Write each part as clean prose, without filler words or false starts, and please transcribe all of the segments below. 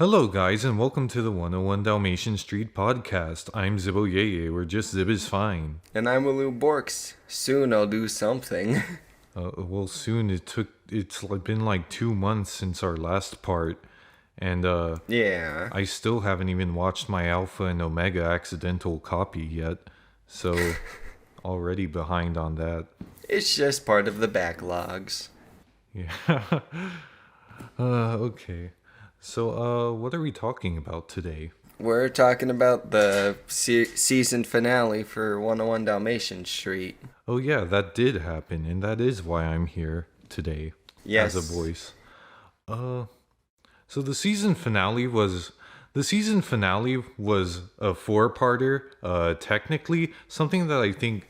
Hello, guys, and welcome to the 101 Dalmatian Street podcast. I'm Zibboyeye, where just Zib is fine. And I'm Aleu Borks. Soon I'll do something. Well, soon been like 2 months since our last part, and Yeah. I still haven't even watched my Alpha and Omega accidental copy yet, so already behind on that. It's just part of the backlogs. Yeah. Okay. So, what are we talking about today? We're talking about the season finale for 101 Dalmatian Street. Oh yeah, that did happen, and that is why I'm here today Yes. as a voice. So the season finale was a four-parter, technically, something that I think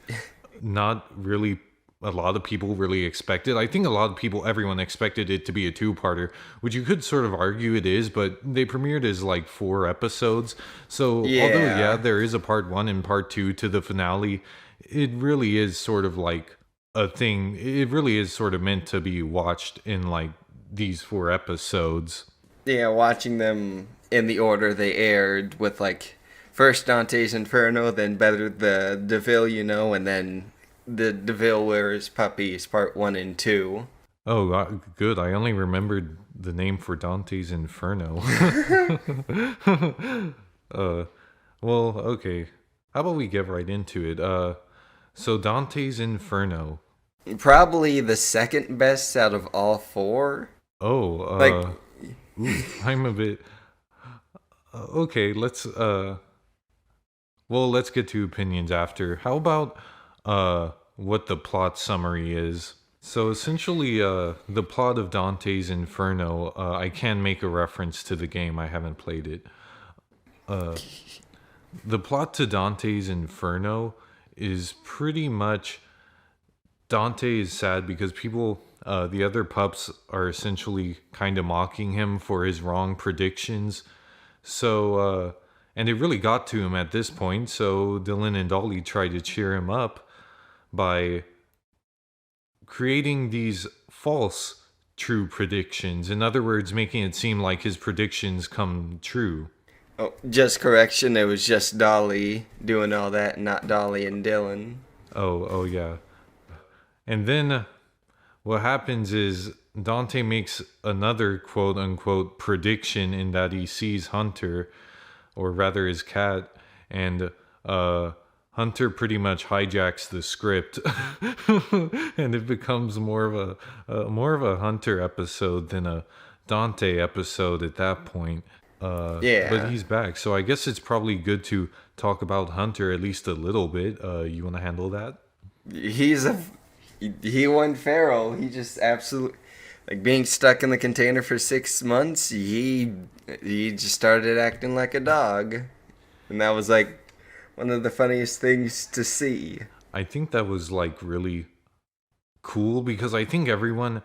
not really a lot of people really expected. I think everyone expected it to be a two-parter, which you could sort of argue it is, but they premiered as like 4 episodes. So although Yeah. there is a part 1 and part 2 to the finale, it really is sort of like a thing. It really is sort of meant to be watched in like these 4 episodes. Yeah, watching them in the order they aired with like first Dante's Inferno, then Better the DeVille, and then the DeVille Wears Puppies part 1 and 2. Oh, good. I only remembered the name for Dante's Inferno. Well, okay. How about we get right into it? So Dante's Inferno. Probably the second best out of all 4. Oh, Like, I'm a bit. Okay, let's get to opinions after. How about what the plot summary is? So essentially, the plot of Dante's Inferno. I can make a reference to the game. I haven't played it. The plot to Dante's Inferno is pretty much Dante is sad because the other pups, are essentially kind of mocking him for his wrong predictions. So, and it really got to him at this point. So Dylan and Dolly tried to cheer him up by creating these false true predictions. In other words, making it seem like his predictions come true. oh, just correction, it was just Dolly doing all that, not Dolly and Dylan. Oh yeah. And then what happens is Dante makes another quote unquote prediction in that he sees Hunter, or rather his cat, and Hunter pretty much hijacks the script, and it becomes more of a Hunter episode than a Dante episode at that point. Yeah. But he's back, so I guess it's probably good to talk about Hunter at least a little bit. You want to handle that? He went feral. He just absolutely, like, being stuck in the container for 6 months. He just started acting like a dog, and that was like one of the funniest things to see. I think that was like really cool because I think everyone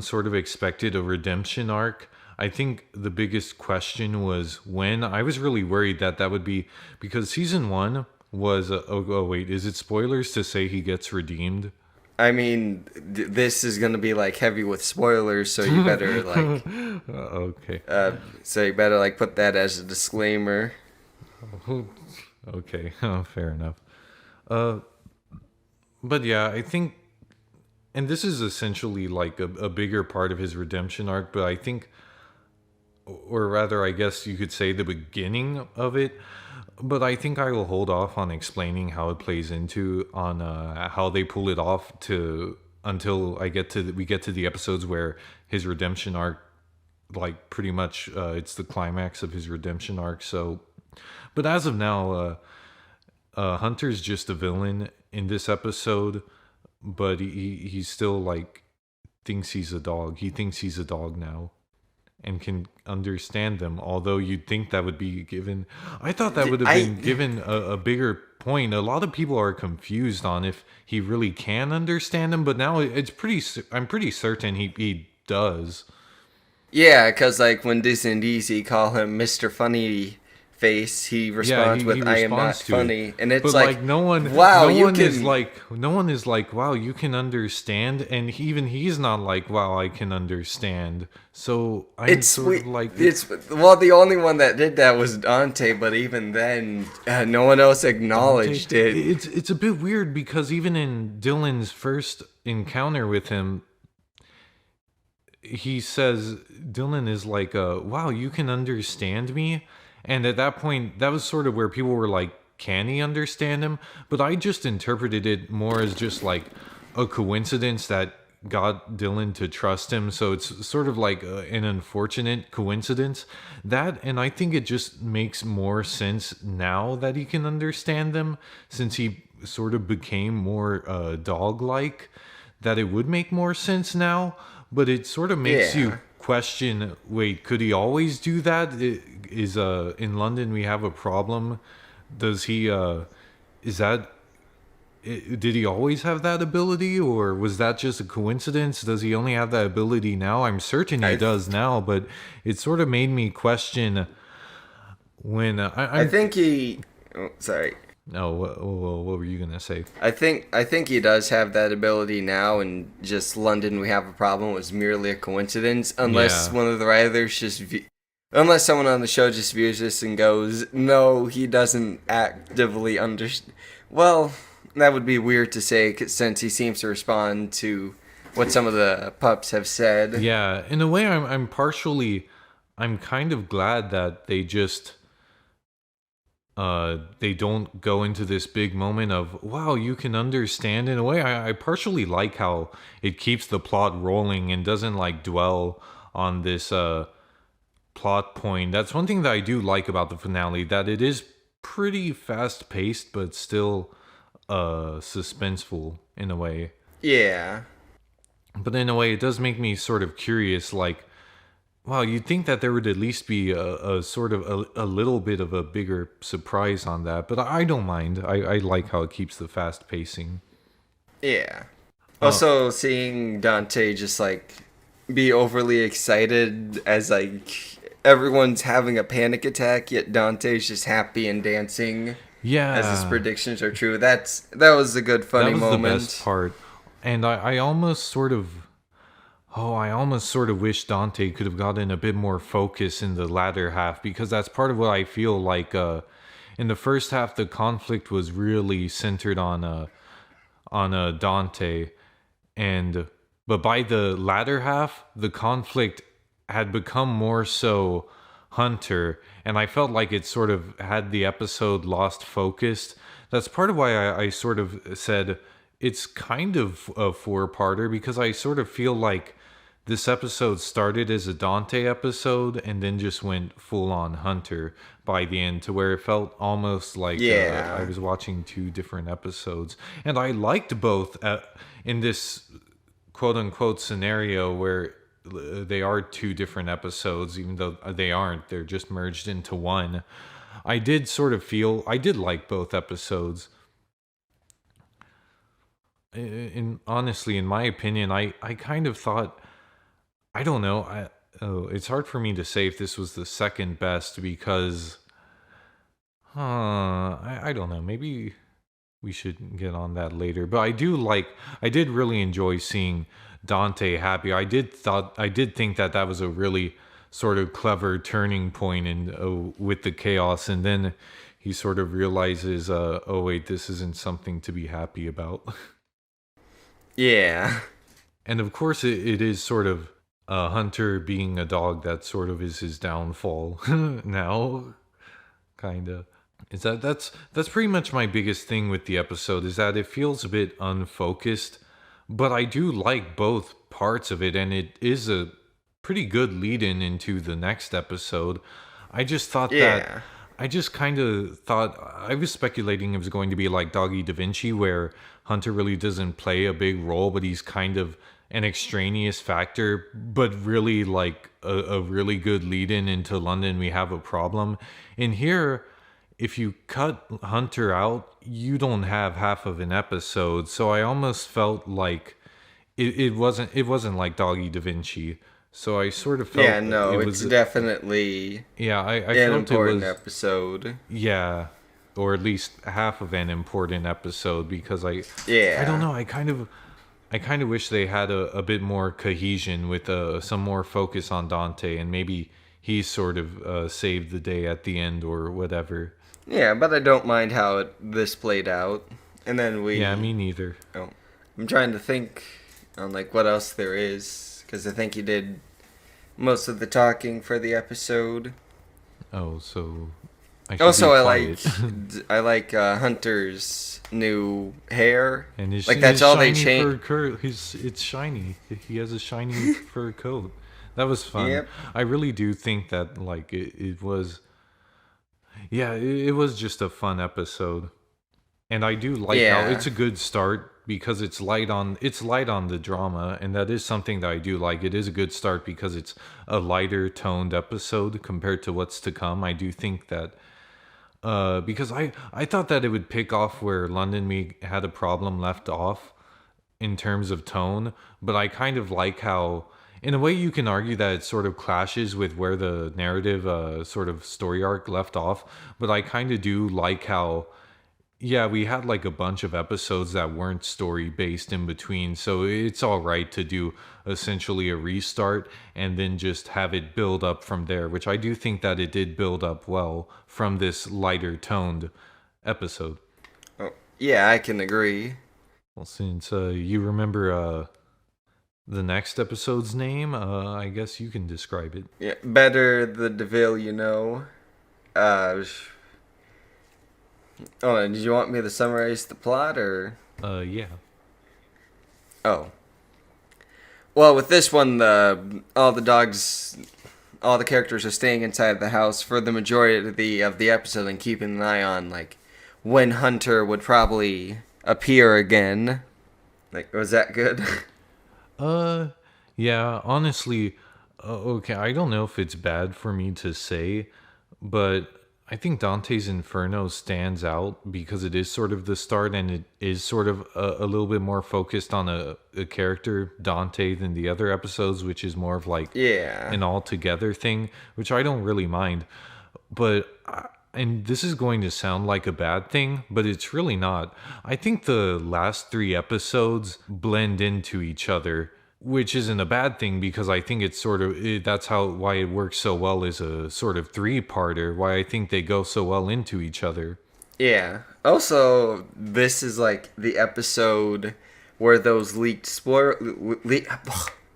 sort of expected a redemption arc. I think the biggest question was when. I was really worried that would be because season 1 was wait, is it spoilers to say he gets redeemed? I mean, this is gonna be like heavy with spoilers, so you better like, Okay. put that as a disclaimer. Okay, fair enough. But yeah, I think, and this is essentially like a bigger part of his redemption arc, but I think, or rather, I guess you could say the beginning of it. But I think I will hold off on explaining how it plays into on how they pull it off until we get to the episodes where his redemption arc, like pretty much, it's the climax of his redemption arc. So, but as of now, Hunter's just a villain in this episode, but he still like thinks he's a dog. He thinks he's a dog now, and can understand them. Although you'd think that would be given. I thought that would have been given a bigger point. A lot of people are confused on if he really can understand them, but now I'm pretty certain he does. Yeah, because like when Disney and Easy call him Mr. Funny face, he Yeah, responds he with "I am not responds to it. funny," and it's But like, like no one wow, no you one is can. like no one is like, wow, you can understand, and even he's not like, wow, I can understand. So I'm It's sort sweet. of like It's well, the only one that did that was Dante, but even then, no one else Dante. acknowledged it. It's a bit weird because even in Dylan's first encounter with him, he says Dylan is like, wow, you can understand me. And at that point, that was sort of where people were like, can he understand him? But I just interpreted it more as just like a coincidence that got Dylan to trust him. So it's sort of like an unfortunate coincidence. That, and I think it just makes more sense now that he can understand them, since he sort of became more dog-like, that it would make more sense now. But it sort of makes Yeah. you question, wait, could he always do that? Is in London we have a problem? Does he is that did he always have that ability, or was that just a coincidence? Does he only have that ability now? I'm certain he I does now, but it sort of made me question when I I'm think he. Oh, sorry. no, what were you gonna say? I think he does have that ability now, and just London we have a problem was merely a coincidence, unless Yeah. one of the writers unless someone on the show just views this and goes, no, he doesn't actively understand. Well, that would be weird to say, since he seems to respond to what some of the pups have said. Yeah, in a way, I'm kind of glad that they don't go into this big moment of, wow, you can understand. In a way, I partially like how it keeps the plot rolling and doesn't like dwell on this plot point. That's one thing that I do like about the finale, that it is pretty fast paced but still suspenseful in a way. Yeah. But in a way, it does make me sort of curious, like, wow, you'd think that there would at least be a sort of a little bit of a bigger surprise on that, but I don't mind. I like how it keeps the fast pacing. Yeah. Also, seeing Dante just like be overly excited as like everyone's having a panic attack, yet Dante's just happy and dancing as his Yeah, predictions are true. That was a good funny that was moment. the best part. And I almost sort of, oh, I almost sort of wish Dante could have gotten a bit more focus in the latter half, because that's part of what I feel like. In the first half, the conflict was really centered on Dante, and but by the latter half, the conflict had become more so Hunter, and I felt like it sort of had the episode lost focus. That's part of why I sort of said it's kind of a four-parter, because I sort of feel like this episode started as a Dante episode and then just went full on Hunter by the end, to where it felt almost like Yeah. I was watching two different episodes. And I liked both in this quote unquote scenario where they are two different episodes, even though they aren't, they're just merged into one. I did sort of feel I did like both episodes. Honestly, in my opinion, I kind of thought, I don't know. It's hard for me to say if this was the second best, because, I don't know. Maybe we should get on that later. But I did really enjoy seeing Dante happy. I did think that that was a really sort of clever turning point in with the chaos, and then he sort of realizes, oh wait, this isn't something to be happy about. Yeah. And of course, it is sort of Hunter being a dog that sort of is his downfall now, kind of. That's pretty much my biggest thing with the episode, is that it feels a bit unfocused, but I do like both parts of it, and it is a pretty good lead-in into the next episode. I just thought that Yeah. I just kind of thought, I was speculating it was going to be like Doggy Da Vinci, where Hunter really doesn't play a big role, but he's kind of an extraneous factor, but really like a really good lead-in into London We Have a Problem. In here, if you cut Hunter out, you don't have half of an episode. So I almost felt like it wasn't like Doggy Da Vinci, So I sort of felt Yeah, no, it it's was, definitely yeah, I an felt it important was, episode. yeah, or at least half of an important episode because I don't Yeah. know, I kind of wish they had a bit more cohesion with some more focus on Dante, and maybe he sort of saved the day at the end or whatever. Yeah, but I don't mind how this played out. And then Yeah, we... me neither. Oh, I'm trying to think on, like, what else there is. Because I think he did most of the talking for the episode. Oh, so I should be Also, quiet. I like Hunter's new hair. And Like, that's all they shiny fur changed. coat, it's shiny. He has a shiny fur coat. That was fun. Yep. I really do think that like it was, yeah, it was just a fun episode. And I do like how Yeah. it's a good start because it's light on the drama, and that is something that I do like. It is a good start because it's a lighter toned episode compared to what's to come. I do think that because I thought that it would pick off where London Me had a problem left off in terms of tone, but I kind of like how, in a way, you can argue that it sort of clashes with where the narrative sort of story arc left off. But I kind of do like how, yeah, we had like a bunch of episodes that weren't story based in between, so it's all right to do essentially a restart and then just have it build up from there, which I do think that it did build up well from this lighter toned episode. Oh, yeah, I can agree. Well, since you remember the next episode's name, I guess you can describe it. Yeah, better the Deville, you know. Sh- Oh, did you want me to summarize the plot, or? Yeah. Oh. Well, with this one, all the characters are staying inside the house for the majority of the episode and keeping an eye on, like, when Hunter would probably appear again. Like, was that good? Uh, yeah, honestly, okay, I don't know if it's bad for me to say, but I think Dante's Inferno stands out because it is sort of the start and it is sort of a little bit more focused on a character, Dante, than the other episodes, which is more of like Yeah. an all-together thing, which I don't really mind. But and this is going to sound like a bad thing, but it's really not. I think the last three episodes blend into each other, which isn't a bad thing because I think it's sort of that's how why it works so well as a sort of three-parter. Why I think they go so well into each other. Yeah. Also, this is like the episode where those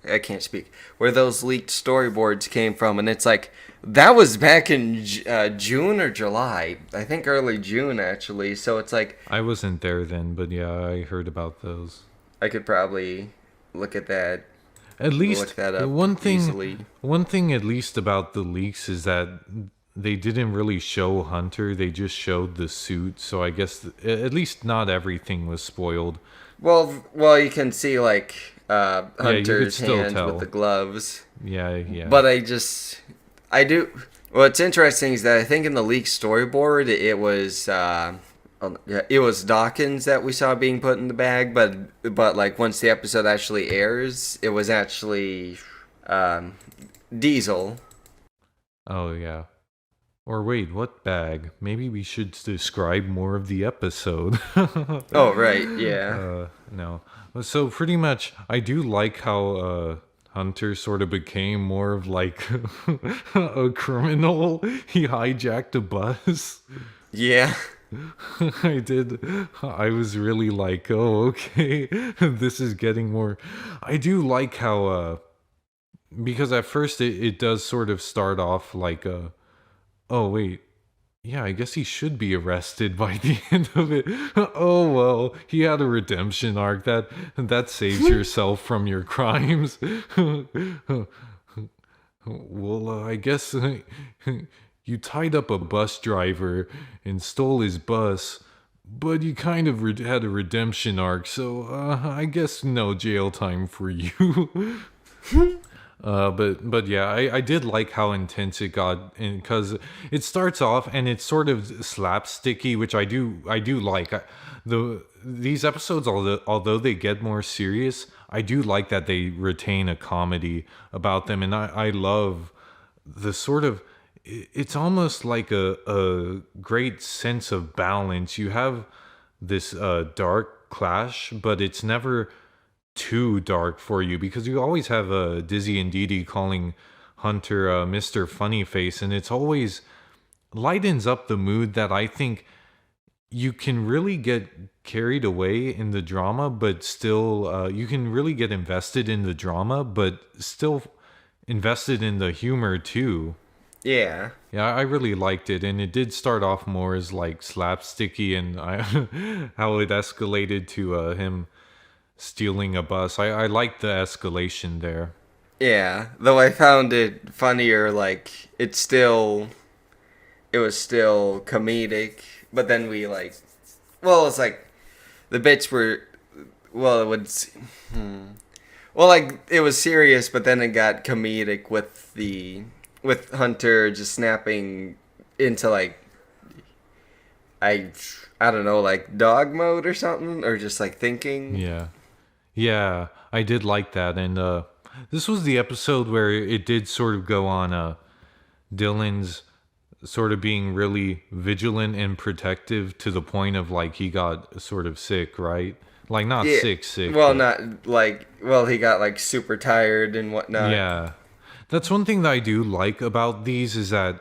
I can't speak. Where those leaked storyboards came from, and it's like that was back in June or July. I think early June actually. So it's like I wasn't there then, but yeah, I heard about those. I could probably look at that. At least Look that up one thing, easily. one thing at least about the leaks is that they didn't really show Hunter. They just showed the suit. So I guess at least not everything was spoiled. Well, you can see like you could Hunter's still hands tell. with the gloves. Yeah, yeah. But I do. What's interesting is that I think in the leaked storyboard it was Dawkins that we saw being put in the bag, but like once the episode actually airs, it was actually Diesel. Oh yeah. Or wait, what bag? Maybe we should describe more of the episode. Oh right, yeah. No. So pretty much, I do like how Hunter sort of became more of like a criminal. He hijacked a bus. Yeah. I did. I was really like, oh, okay, this is getting more. I do like how, because at first it does sort of start off like, oh, wait, yeah, I guess he should be arrested by the end of it. Oh, well, he had a redemption arc. That saves yourself from your crimes. Well, I guess you tied up a bus driver and stole his bus, but you kind of had a redemption arc, so I guess no jail time for you. But yeah, I did like how intense it got, because it starts off and it's sort of slapsticky, which I do like. These episodes, although they get more serious, I do like that they retain a comedy about them, and I love the sort of, it's almost like a great sense of balance. You have this dark clash, but it's never too dark for you, because you always have Dizzy and Dee Dee calling Hunter Mr. Funny Face, and it's always lightens up the mood that I think you can really get carried away in the drama, but still you can really get invested in the drama, but still invested in the humor too. Yeah. Yeah, I really liked it, and it did start off more as like slapsticky, and how it escalated to him stealing a bus. I liked the escalation there. Yeah. Though I found it funnier, like, it was still comedic, but then we, like, well, it's like, the bits were, well, it would, well, like, it was serious, but then it got comedic with Hunter just snapping into, like, I don't know, like, dog mode or something, or just, like, thinking. Yeah, I did like that, and this was the episode where it did sort of go on Dylan's sort of being really vigilant and protective, to the point of like he got sort of sick, right? Like not Yeah. sick. Well, but not, like, well, he got, like, super tired and whatnot. yeah. That's one thing that I do like about these, is that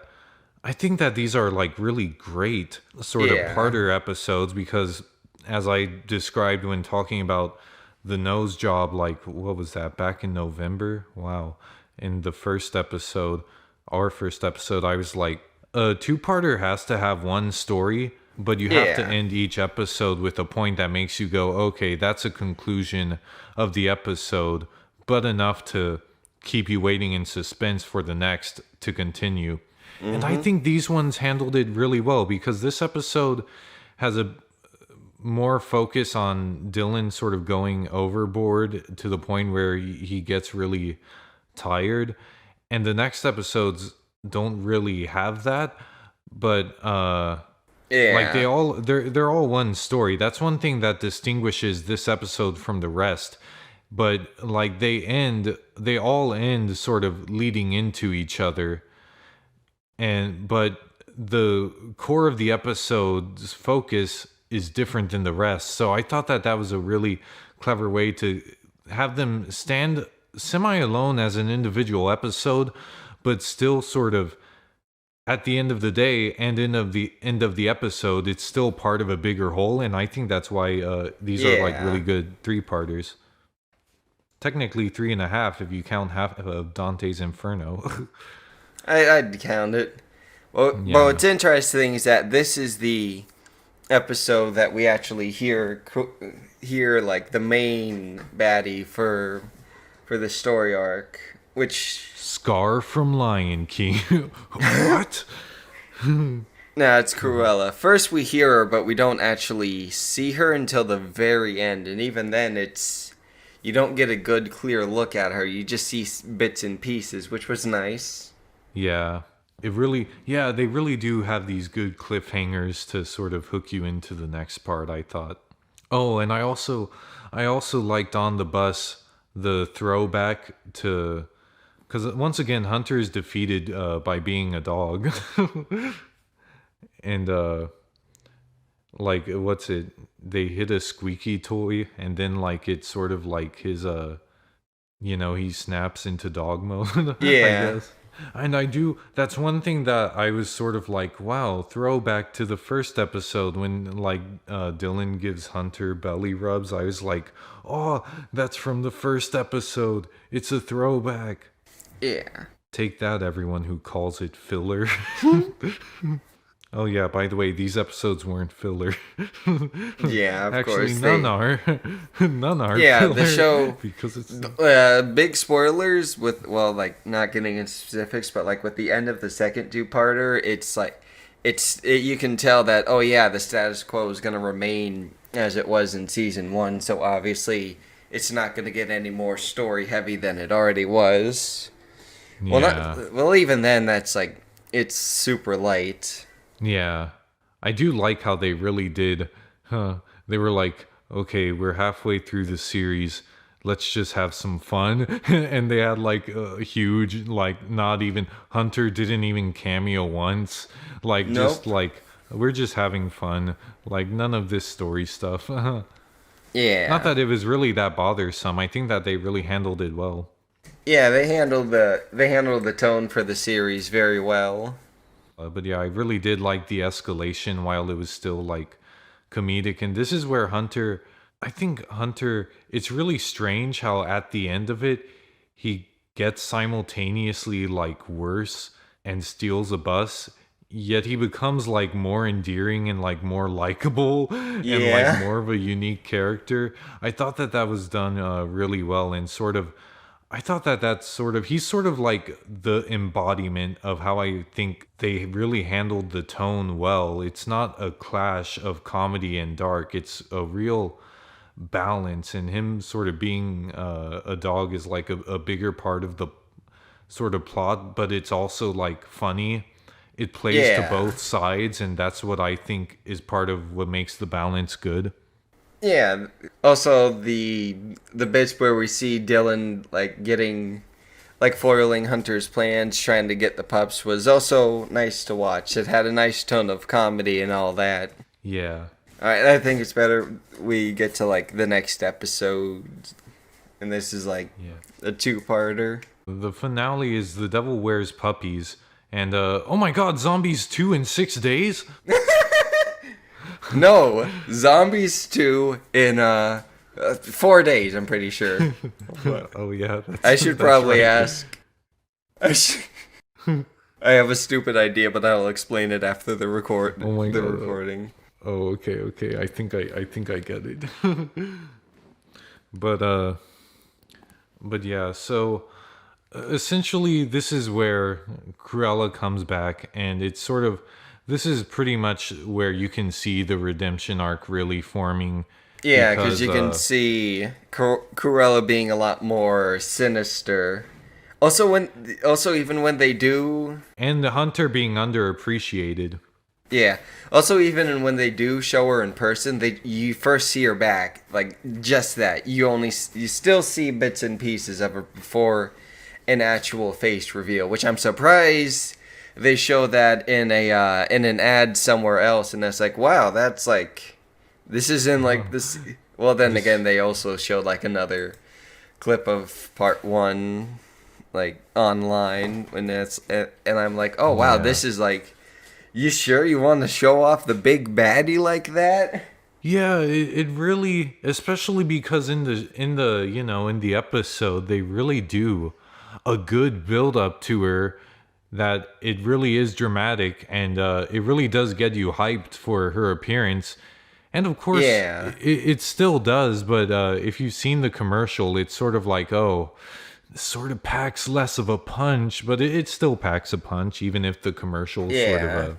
I think that these are like really great sort of Yeah. parter episodes, because as I described when talking about the nose job, like what was that, back in November? Wow. In the first episode, our first episode, I was like, a two-parter has to have one story, but you have to Yeah. end each episode with a point that makes you go, okay, that's a conclusion of the episode, but enough to keep you waiting in suspense for the next to continue. And I think these ones handled it really well, because this episode has a more focus on Dylan sort of going overboard to the point where he gets really tired, and the next episodes don't really have that, but Yeah. like they're all one story. That's one thing that distinguishes this episode from the rest. But like they all end sort of leading into each other, but the core of the episode's focus is different than the rest. So I thought that was a really clever way to have them stand semi alone as an individual episode, but still sort of at the end of the day and end of the episode, it's still part of a bigger whole. And I think that's why these are like really good three-parters. Technically 3.5 if you count half of Dante's Inferno. I'd count it. Well, Yeah. but what's interesting is that this is the episode that we actually hear like the main baddie for the story arc, which Scar from Lion King. What? no, it's Cruella. First we hear her, but we don't actually see her until the very end, and even then you don't get a good clear look at her. You just see bits and pieces, which was nice. Yeah. They really do have these good cliffhangers to sort of hook you into the next part, I thought. Oh, and I also liked on the bus the throwback to, because once again Hunter is defeated by being a dog. And like what's it? They hit a squeaky toy, and then like it's sort of like his he snaps into dog mode. Yeah. I guess. And that's one thing that I was sort of like, wow, throwback to the first episode when like Dylan gives Hunter belly rubs. I was like, oh, that's from the first episode. It's a throwback. Yeah. Take that, everyone who calls it filler. Oh yeah, by the way, these episodes weren't filler. Yeah, of Actually, course. none are. None are. Yeah, filler the show. because it's Big spoilers with, well, like, not getting into specifics, but like with the end of the second two-parter, it's like you can tell that, oh yeah, the status quo is going to remain as it was in season 1. So obviously it's not going to get any more story heavy than it already was. Yeah. Well, even then, that's like, it's super light. Yeah. I do like how they really did. They were like, okay, we're halfway through the series. Let's just have some fun. And they had like a huge, like, not even, Hunter didn't even cameo once. Like, Nope. just like, we're just having fun. Like, none of this story stuff. Yeah. Not that it was really that bothersome. I think that they really handled it well. Yeah, they handled the tone for the series very well. But yeah, I really did like the escalation while it was still like comedic. And this is where I think Hunter, it's really strange how at the end of it, he gets simultaneously like worse and steals a bus. Yet he becomes like more endearing and like more likable and Yeah. like more of a unique character. I thought that that was done really well and sort of I thought that that's sort of, he's sort of like the embodiment of how I think they really handled the tone well. It's not a clash of comedy and dark, it's a real balance. And him sort of being a dog is like a bigger part of the sort of plot, but it's also like funny. It plays to Yeah. both sides, and that's what I think is part of what makes the balance good. Yeah. Also, the bits where we see Dylan like getting, like foiling Hunter's plans, trying to get the pups, was also nice to watch. It had a nice tone of comedy and all that. Yeah. All right, I think it's better we get to like the next episode, and this is like Yeah. a two-parter. The finale is The Devil Wears Puppies. And, oh my god, Zombies 2 in 6 days? No, Zombies 2 in 4 days, I'm pretty sure. Oh, yeah. I should that's probably right. ask. I have a stupid idea, but I'll explain it after the Oh my God. recording. Oh, okay. I think I get it. But yeah, so essentially this is where Cruella comes back, and it's sort of, this is pretty much where you can see the redemption arc really forming. Yeah, because you can uh, see Cruella being a lot more sinister. Also, even when they do, and the Hunter being underappreciated. yeah. Also, even when they do show her in person, you first see her back, like just that. You still see bits and pieces of her before an actual face reveal, which I'm surprised they show that in an ad somewhere else, and it's like, wow, that's like, this is in like this. Well, then again, they also showed like another clip of part 1, like online, and I'm like, oh wow, Yeah. this is like, you sure you want to show off the big baddie like that? Yeah, it really, especially because in the in the episode they really do a good build up to her, that it really is dramatic, and it really does get you hyped for her appearance. And of course, Yeah. it still does, but if you've seen the commercial, it's sort of like, oh, this sort of packs less of a punch, but it still packs a punch, even if the commercial sort Yeah. of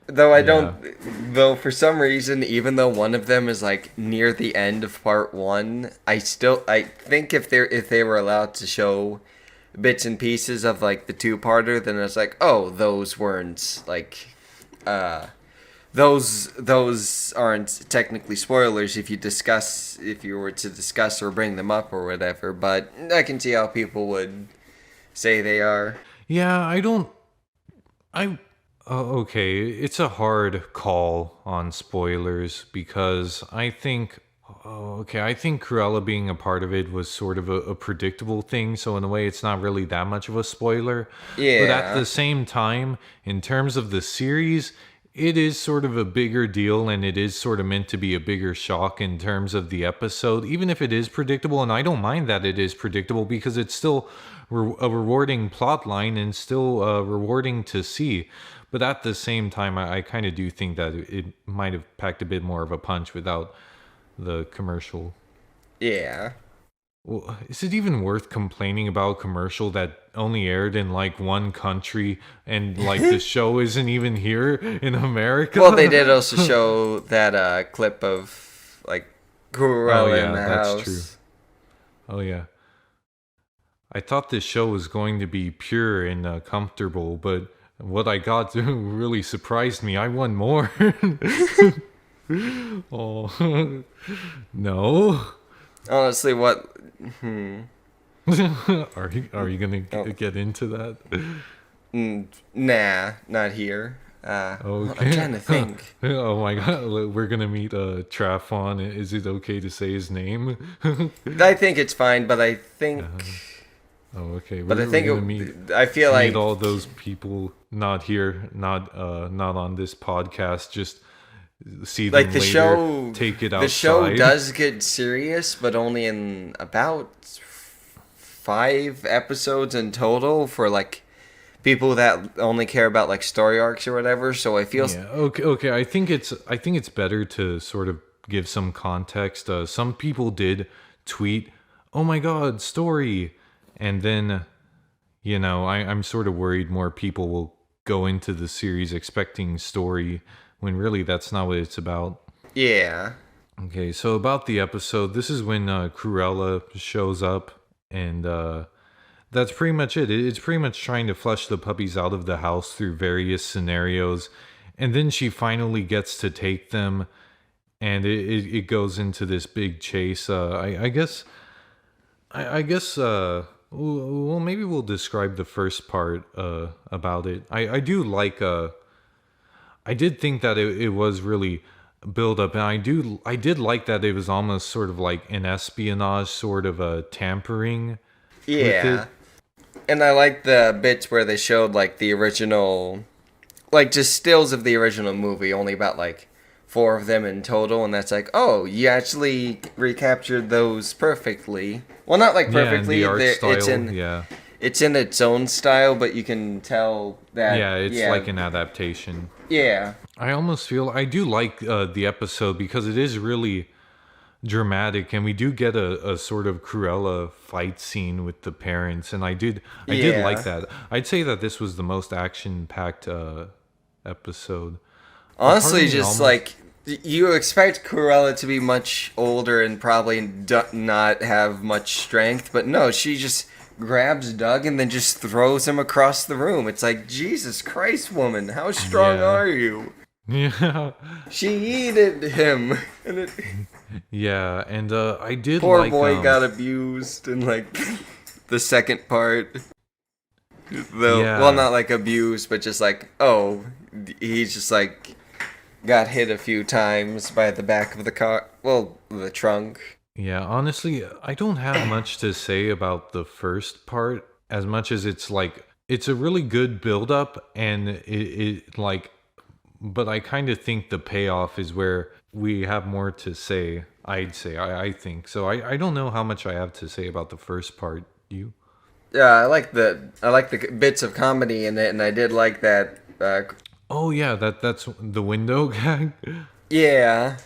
Though I don't, though for some reason, even though one of them is like near the end of part 1, I think if they were allowed to show bits and pieces of like the two-parter, then it's like, oh, those weren't like, those aren't technically spoilers if you were to discuss or bring them up or whatever. But I can see how people would say they are. Yeah, okay, it's a hard call on spoilers because I think Cruella being a part of it was sort of a predictable thing, so in a way it's not really that much of a spoiler. Yeah. But at the same time, in terms of the series, it is sort of a bigger deal, and it is sort of meant to be a bigger shock in terms of the episode, even if it is predictable. And I don't mind that it is predictable because it's still a rewarding plot line and still rewarding to see. But at the same time, I kind of do think that it might have packed a bit more of a punch without the commercial. Yeah. Well, is it even worth complaining about a commercial that only aired in like one country, and like the show isn't even here in America? Well, they did also show that clip of like Cruella in the house. True. Oh yeah. I thought this show was going to be pure and comfortable, but what I got really surprised me. I won more. Oh no. Honestly, what? Are you gonna Oh, get into that? nah, not here. I'm Okay. trying to think. Oh my god, we're gonna meet Trafon. Is it okay to say his name? I think it's fine, but I think, Oh, okay. but I We're think gonna meet I feel meet like, all those people not here, not on this podcast. Just see them like the later. show, Take it the show outside. does get serious, but only in about 5 episodes in total for like people that only care about like story arcs or whatever. So I feel, Yeah. Okay. Okay. I think it's better to sort of give some context. Some people did tweet, "Oh my God, story," and then I'm sort of worried more people will go into the series expecting story when really that's not what it's about. yeah, Okay, so about the episode, this is when Cruella shows up, and that's pretty much it. It's pretty much trying to flush the puppies out of the house through various scenarios, and then she finally gets to take them, and it goes into this big chase. Well, maybe we'll describe the first part about it. I do like I did think that it was really build up, and I did like that it was almost sort of like an espionage sort of a tampering with it. yeah. And I like the bits where they showed like the original, like just stills of the original movie, only about like 4 of them in total, and that's like, oh, you actually recaptured those perfectly. Well, not like Yeah, and perfectly. the art style, It's in its own style, but you can tell that. yeah, it's like an adaptation. Yeah, I almost feel I do like the episode because it is really dramatic, and we do get a sort of Cruella fight scene with the parents, and I did Yeah. like that. I'd say that this was the most action packed episode. honestly, me just almost- like you expect Cruella to be much older and probably not have much strength, but no, she just grabs Doug and then just throws him across the room. It's like, Jesus Christ, woman, how strong Yeah. are you? Yeah, She yeeted him, and it, yeah, and I did poor like boy got abused in like the second part. Though, Yeah. well, not like abused, but just like, oh, he's just like got hit a few times by the back of the car. Well, the trunk. Yeah, honestly, I don't have much to say about the first part as much as it's a really good build up, and it like, but I kind of think the payoff is where we have more to say. I'd say I think so. I don't know how much I have to say about the first part. You? Yeah, I like the bits of comedy in it, and I did like that. Oh yeah, that's the window gag. Yeah,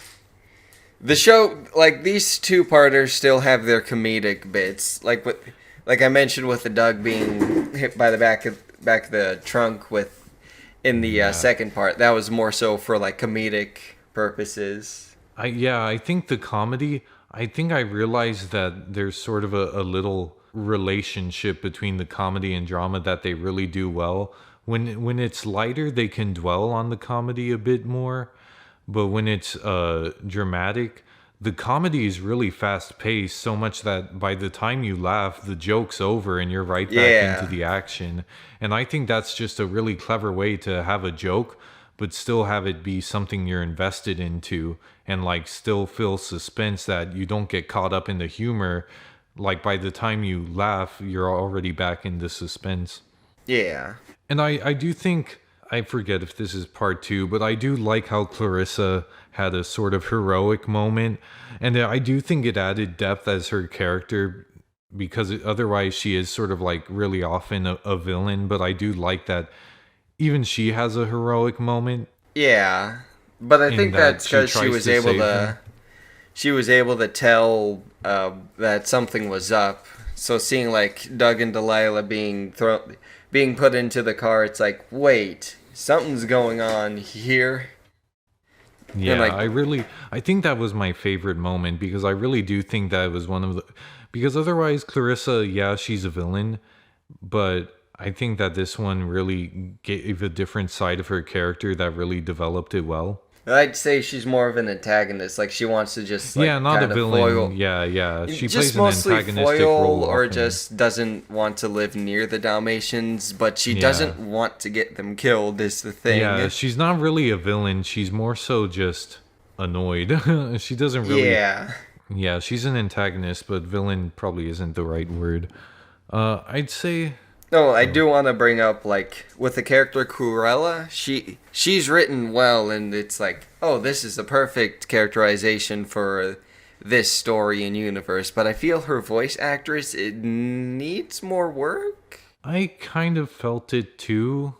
the show, like these two-parters still have their comedic bits, like I mentioned with the Doug being hit by the back of the trunk with in the second part. That was more so for like comedic purposes. I think the comedy, I think I realized that there's sort of a little relationship between the comedy and drama that they really do well. When it's lighter, they can dwell on the comedy a bit more, but when it's dramatic, the comedy is really fast paced, so much that by the time you laugh, the joke's over and you're right back Yeah. into the action. And I think that's just a really clever way to have a joke, but still have it be something you're invested into, and like still feel suspense that you don't get caught up in the humor. Like by the time you laugh, you're already back into suspense. Yeah. And I do think, I forget if this is part 2, but I do like how Clarissa had a sort of heroic moment. And I do think it added depth as her character, because otherwise she is sort of like really often a villain. But I do like that even she has a heroic moment. Yeah. But I In think that that's she because she tries was to able save to. him. She was able to tell that something was up. So seeing like Doug and Delilah being put into the car, it's like, wait, something's going on here. Yeah, And like, I think that was my favorite moment because I really do think that was one of the, because otherwise Clarissa, yeah, she's a villain, but I think that this one really gave a different side of her character that really developed it well. I'd say she's more of an antagonist. Like she wants to just Yeah, like not a kind of villain. foil, Yeah, yeah. She just plays an mostly antagonistic foil, role or often. just doesn't want to live near the Dalmatians, but she Yeah. doesn't want to get them killed. Is the Yeah, thing. she's not really a villain. She's more so just annoyed. She doesn't really. Yeah. Yeah, she's an antagonist, but villain probably isn't the right word. I'd say. No, I do want to bring up like with the character Cruella, she's written well, and it's like, oh, this is the perfect characterization for this story and universe. But I feel her voice actress it needs more work. I kind of felt it too,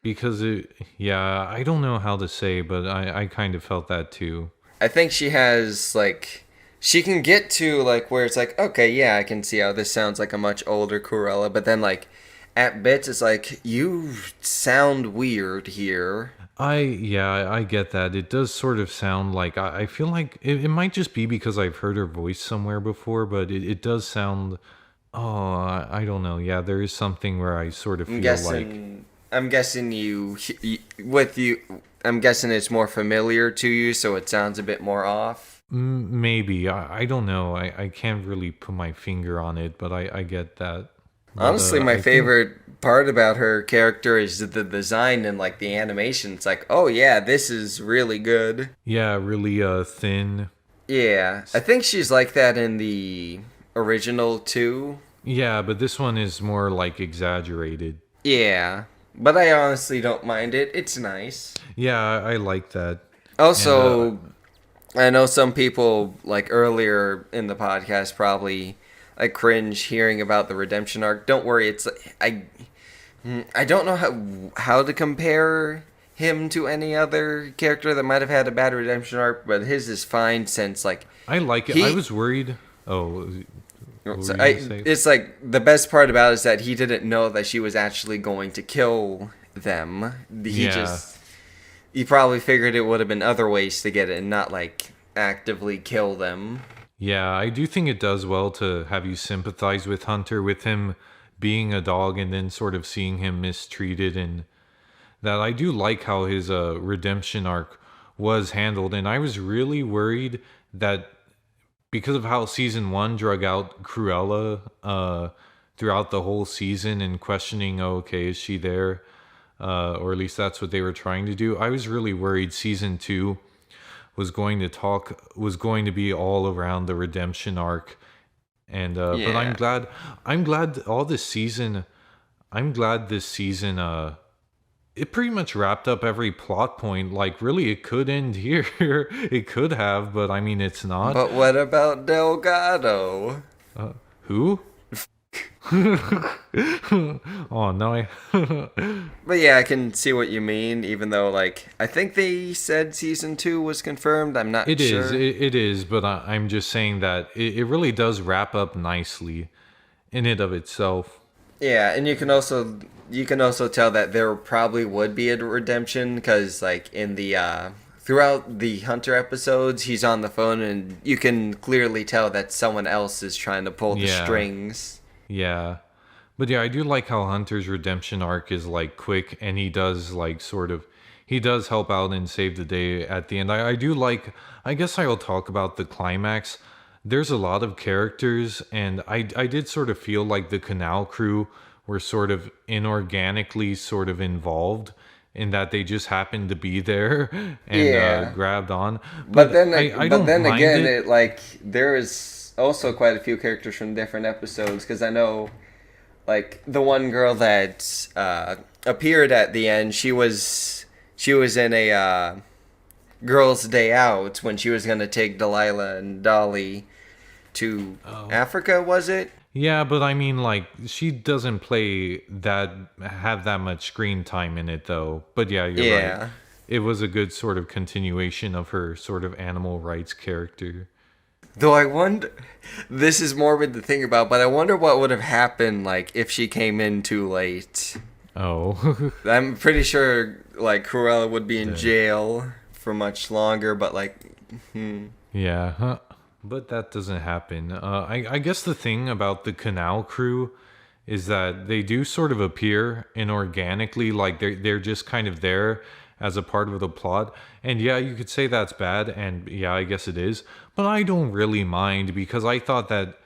because yeah, I don't know how to say, but I kind of felt that too. I think she has like she can get to like where it's like, okay, yeah, I can see how this sounds like a much older Cruella, but then like at bits it's like you sound weird here. Yeah, I get that. It does sort of sound like, I feel like it might just be because I've heard her voice somewhere before, but it does sound, oh, I don't know. Yeah, there is something where I sort of I'm feel like, guessing I'm guessing with you I'm guessing it's more familiar to you so it sounds a bit more off. maybe, I don't know. I can't really put my finger on it, but I get that. But Honestly, my I think, favorite part about her character is the design and like the animation. It's like, oh yeah, this is really good. yeah, really thin. Yeah, I think she's like that in the original too. Yeah, but this one is more like exaggerated. Yeah, but I honestly don't mind it. It's nice. Yeah, I like that. And Also, I know some people like earlier in the podcast probably like cringe hearing about the redemption arc. Don't worry, it's I don't know how to compare him to any other character that might have had a bad redemption arc, but his is fine since like I like it. I he was worried. Oh, what were so you gonna say? it's like the best part about it is that he didn't know that she was actually going to kill them. He Yeah. just he probably figured it would have been other ways to get it and not like actively kill them. Yeah, I do think it does well to have you sympathize with Hunter, with him being a dog and then sort of seeing him mistreated, and that I do like how his redemption arc was handled. And I was really worried that because of how season one drug out Cruella throughout the whole season and questioning, oh, okay, is she there? Or at least that's what they were trying to do. I was really worried season two was going to be all around the redemption arc, and but Yeah. I'm glad all this season I'm glad this season it pretty much wrapped up every plot point. Like really it could end here. It could have, but I mean it's not. But what about Delgado? Who? Oh no, But yeah, I can see what you mean, even though, like, I think they said season 2 was confirmed. I'm not it sure. is it is, but I'm just saying that it really does wrap up nicely in it of itself. Yeah, and you can also tell that there probably would be a redemption because, like, in the throughout the Hunter episodes, he's on the phone, and you can clearly tell that someone else is trying to pull the Yeah. strings. Yeah. But yeah, I do like how Hunter's redemption arc is like quick, and he does like sort of he does help out and save the day at the end. I do like, I guess I'll talk about the climax. There's a lot of characters, and I did sort of feel like the canal crew were sort of inorganically sort of involved in that they just happened to be there and Yeah. grabbed on. But then, I don't mind again, it. like there is also quite a few characters from different episodes because I know, like the one girl that appeared at the end, she was in a girls' day out when she was gonna take Delilah and Dolly to Africa. Was it? Yeah, but I mean, like, she doesn't have that much screen time in it, though. But yeah, you're right. Yeah. It was a good sort of continuation of her sort of animal rights character. Though I wonder, this is morbid to think about, but I wonder what would have happened like if she came in too late. Oh, I'm pretty sure like Cruella would be in jail for much longer, but like, Yeah, huh. But that doesn't happen. I guess the thing about the Canal Crew is that they do sort of appear inorganically, like they're just kind of there as a part of the plot. And yeah, you could say that's bad, and yeah, I guess it is. But I don't really mind because I thought that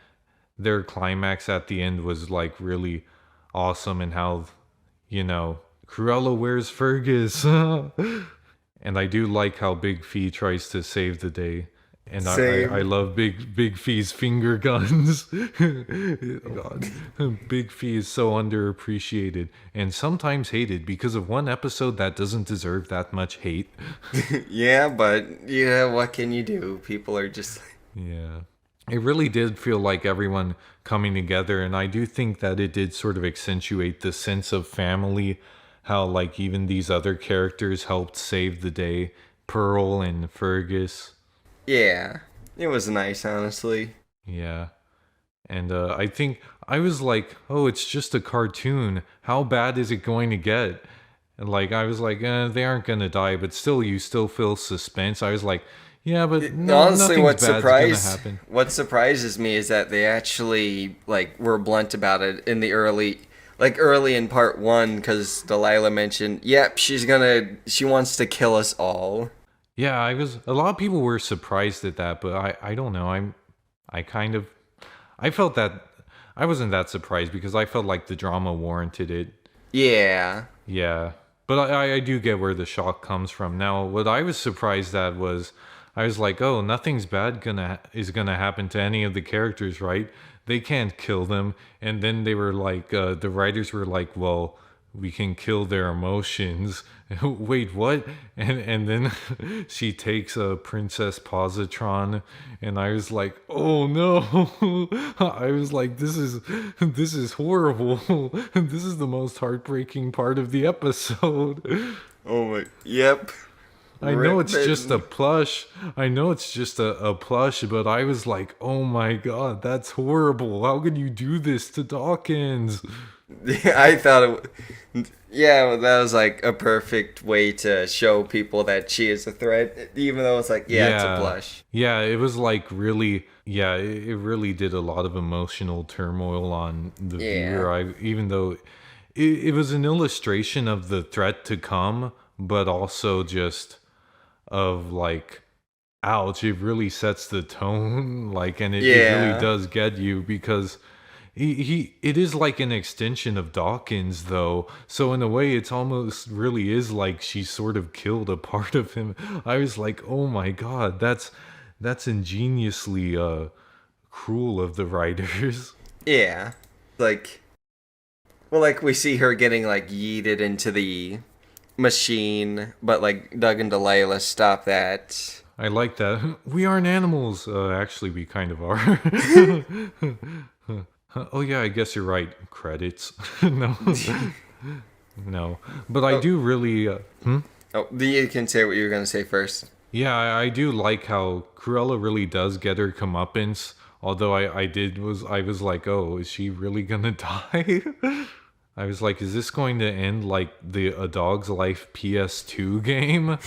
their climax at the end was like really awesome, and how, Cruella wears Fergus. And I do like how Big Fee tries to save the day. And I same. love Big Fee's finger guns. God, Big Fee is so underappreciated and sometimes hated because of one episode that doesn't deserve that much hate. Yeah, but yeah, what can you do? People are just Yeah. It really did feel like everyone coming together, and I do think that it did sort of accentuate the sense of family, how like even these other characters helped save the day, Pearl and Fergus. yeah. It was nice, honestly. Yeah. And I think I was like, oh, it's just a cartoon. How bad is it going to get? And like, I was like, they aren't going to die, but still, you still feel suspense. I was like, yeah, but no, Honestly, nothing's bad's going to happen. what surprises me is that they actually like were blunt about it in the early in part 1, because Delilah mentioned, yep, she wants to kill us all. Yeah, a lot of people were surprised at that, but I don't know. I felt that I wasn't that surprised because I felt like the drama warranted it. Yeah. Yeah, but I do get where the shock comes from. Now, what I was surprised at was I was like, oh, nothing's bad is gonna happen to any of the characters, right? They can't kill them. And then they were like, the writers were like, well, we can kill their emotions. Wait, what? And then she takes a Princess Positron, and I was like, oh no. I was like, this is horrible. This is the most heartbreaking part of the episode. Oh my. Yep. I know it's just a Rippin'. plush. I know it's just a plush, but I was like, oh my god, that's horrible. How could you do this to Dawkins? I thought it. Yeah, well, that was like a perfect way to show people that she is a threat, even though it's like, yeah, it's a blush. Yeah, it was like really, yeah, it really did a lot of emotional turmoil on the Yeah. viewer. Even though it was an illustration of the threat to come, but also just of like, ouch, it really sets the tone, like, and it really Yeah. does get you because it is like an extension of Dawkins, though. So in a way, it's almost really is like she sort of killed a part of him. I was like, oh my god, that's ingeniously cruel of the writers. Yeah. Like, well, like we see her getting like yeeted into the machine, but like Doug and Delilah stop that. I like that. We aren't animals. Actually, we kind of are. Oh yeah, I guess you're right. Credits. No, no. But I Oh, do really. oh, you can say what you were gonna say first. Yeah, I do like how Cruella really does get her comeuppance. Although I was like, oh, is she really gonna die? I was like, is this going to end like the A Dog's Life PS2 game?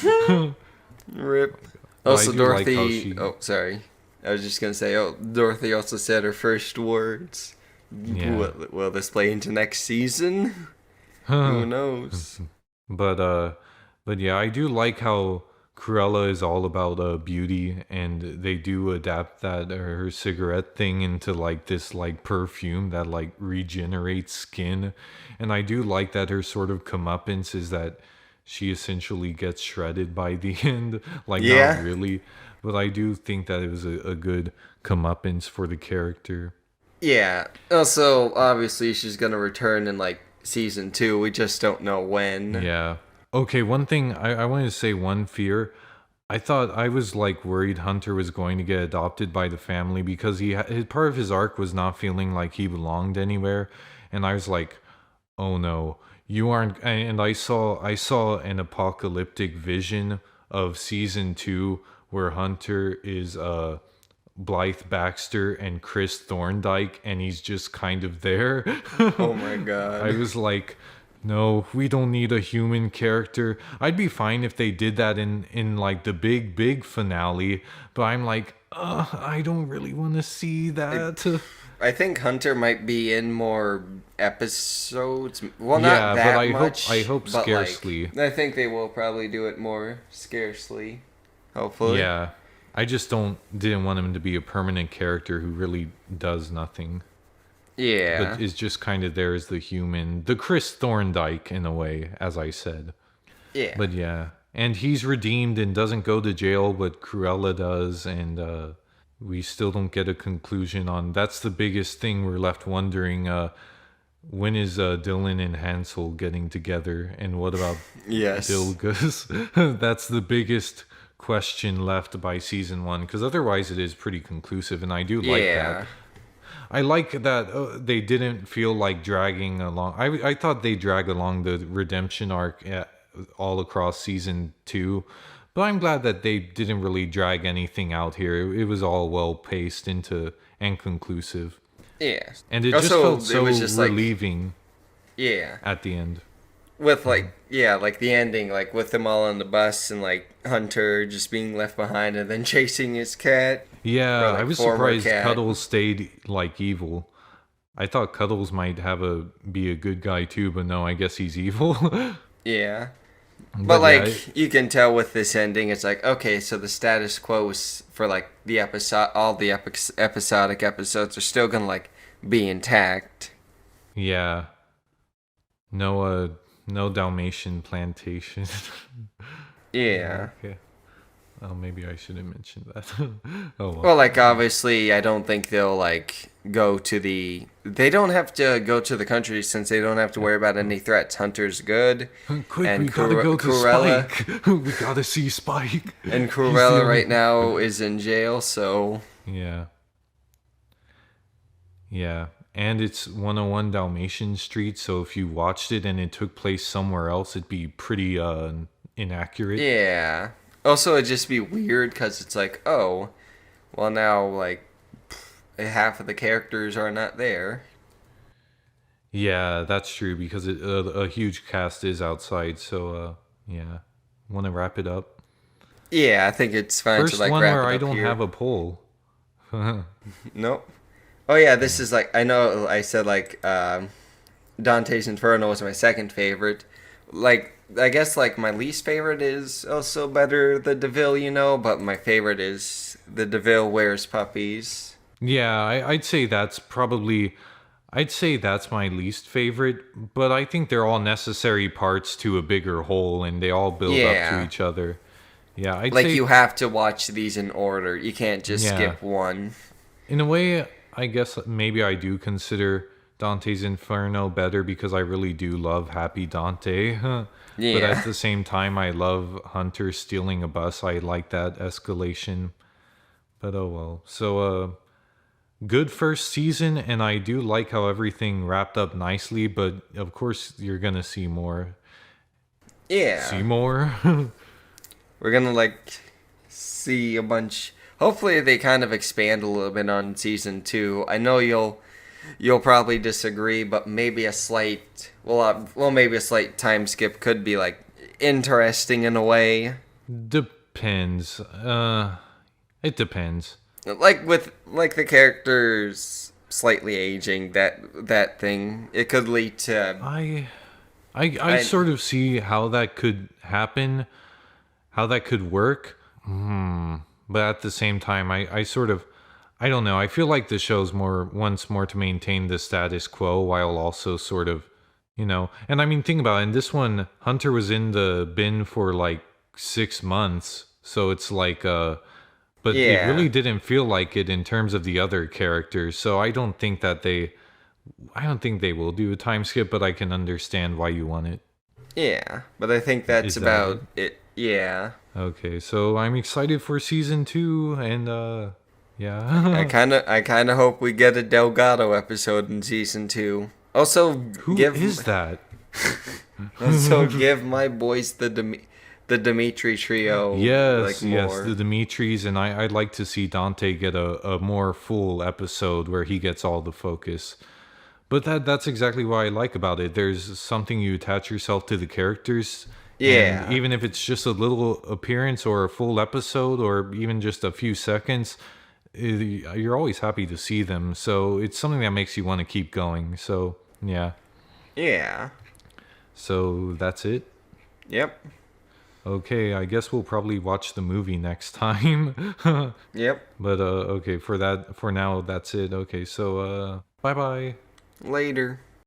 Rip. But I Also, do like how Dorothy. she. Oh, sorry. I was just gonna say. Oh, Dorothy also said her first words. Yeah. Will this play into next season? Who knows? But yeah, I do like how Cruella is all about beauty, and they do adapt that her cigarette thing into like this like perfume that like regenerates skin, and I do like that her sort of comeuppance is that she essentially gets shredded by the end, like Yeah. not really, but I do think that it was a good comeuppance for the character. Yeah. Also, obviously, she's gonna return in like season 2. We just don't know when. Yeah. Okay, one thing I wanted to say one fear. I thought I was like worried Hunter was going to get adopted by the family because his part of his arc was not feeling like he belonged anywhere, and I was like, oh no, you aren't. And I saw an apocalyptic vision of season 2 where Hunter is Blythe Baxter and Chris Thorndike, and he's just kind of there. Oh my I god. was like, no, we don't need a human character. I'd be fine if they did that in like the big finale, but I'm like, I don't really want to see that. I think Hunter might be in more episodes. Well, Yeah, not that but much. I hope but, scarcely. Like, I think they will probably do it more scarcely. Hopefully. Yeah, I just didn't want him to be a permanent character who really does nothing. Yeah. But is just kind of there as the human, the Chris Thorndike in a way, as I said. Yeah. But yeah, and he's redeemed and doesn't go to jail, but Cruella does, and we still don't get a conclusion on. That's the biggest thing we're left wondering. When is Dylan and Hansel getting together, and what about Yes. Dilgus? That's the biggest question left by season 1, because otherwise it is pretty conclusive, and I do like that. I like that they didn't feel like dragging along. I thought they dragged along the redemption arc all across season 2, but I'm glad that they didn't really drag anything out here. It was all well paced into and conclusive. Yeah. And it Also, just felt so it was just relieving Yeah. at the end. With like the ending, like with them all on the bus and like Hunter just being left behind and then chasing his cat. Yeah, Or, like, I was former surprised cat. Cuddles stayed like evil. I thought Cuddles might be a good guy too, but no, I guess he's evil. Yeah. But But like yeah, you can tell with this ending, it's like, okay, so the status quo is for like the episode, all the episodic episodes are still gonna like be intact. yeah. No Dalmatian plantation. Yeah. Okay. Oh, maybe I should have mentioned that. Oh well. Well, like obviously, I don't think they'll like go to the. They don't have to go to the country since they don't have to worry about any threats. Hunter's good, Quick, and we gotta go to Cruella. Spike. We gotta see Spike. And He's Cruella the right now is in jail, so Yeah. Yeah. And it's 101 Dalmatian Street, so if you watched it and it took place somewhere else, it'd be pretty inaccurate. yeah. Also, it'd just be weird because it's like, oh, well now like half of the characters are not there. Yeah, that's true because a huge cast is outside, so yeah. Want to wrap it up? Yeah, I think it's fine First to like one wrap where it I up don't here. have a poll. Nope. Oh yeah, this is like I know I said like Dante's Inferno was my second favorite. Like I guess like my least favorite is also better the DeVille, you know, but my favorite is the DeVille Wears Puppies. Yeah, I'd say that's my least favorite, but I think they're all necessary parts to a bigger whole, and they all build up Yeah. to each other. Yeah, I'd Like say you have to watch these in order. You can't just Yeah. skip one. in a way, I guess maybe I do consider Dante's Inferno better because I really do love Happy Dante. But Yeah. at the same time, I love Hunter stealing a bus. I like that escalation. But oh well. So, good first season, and I do like how everything wrapped up nicely, but of course, you're gonna see more. Yeah. See more? We're gonna like see a bunch. Hopefully, they kind of expand a little bit on season 2. I know you'll probably disagree, but maybe a slight maybe a slight time skip could be like interesting in a way. Depends. It depends. Like with like the characters slightly aging, that thing, it could lead to I sort of see how that could happen, how that could work. But at the same time, I sort of, I don't know. I feel like the show's wants more to maintain the status quo while also sort of, and I mean, think about it. In this one, Hunter was in the bin for like 6 months. So it's like, but it Yeah. really didn't feel like it in terms of the other characters. So I don't think they will do a time skip, but I can understand why you want it. Yeah, but I think that's Is that about it. Yeah. Okay, so I'm excited for season 2, and yeah. I kind of hope we get a Delgado episode in season 2. Also, Who is that? Also, give my boys the Dimitri trio. Yes, like yes, more. the Dimitris, and I'd like to see Dante get a more full episode where he gets all the focus. But that's exactly what I like about it. There's something you attach yourself to the characters. Yeah. And even if it's just a little appearance or a full episode or even just a few seconds, you're always happy to see them. So it's something that makes you want to keep going. So, yeah. Yeah. So that's it. Yep. Okay, I guess we'll probably watch the movie next time. Yep. But okay, for now that's it. Okay, so bye-bye. Later.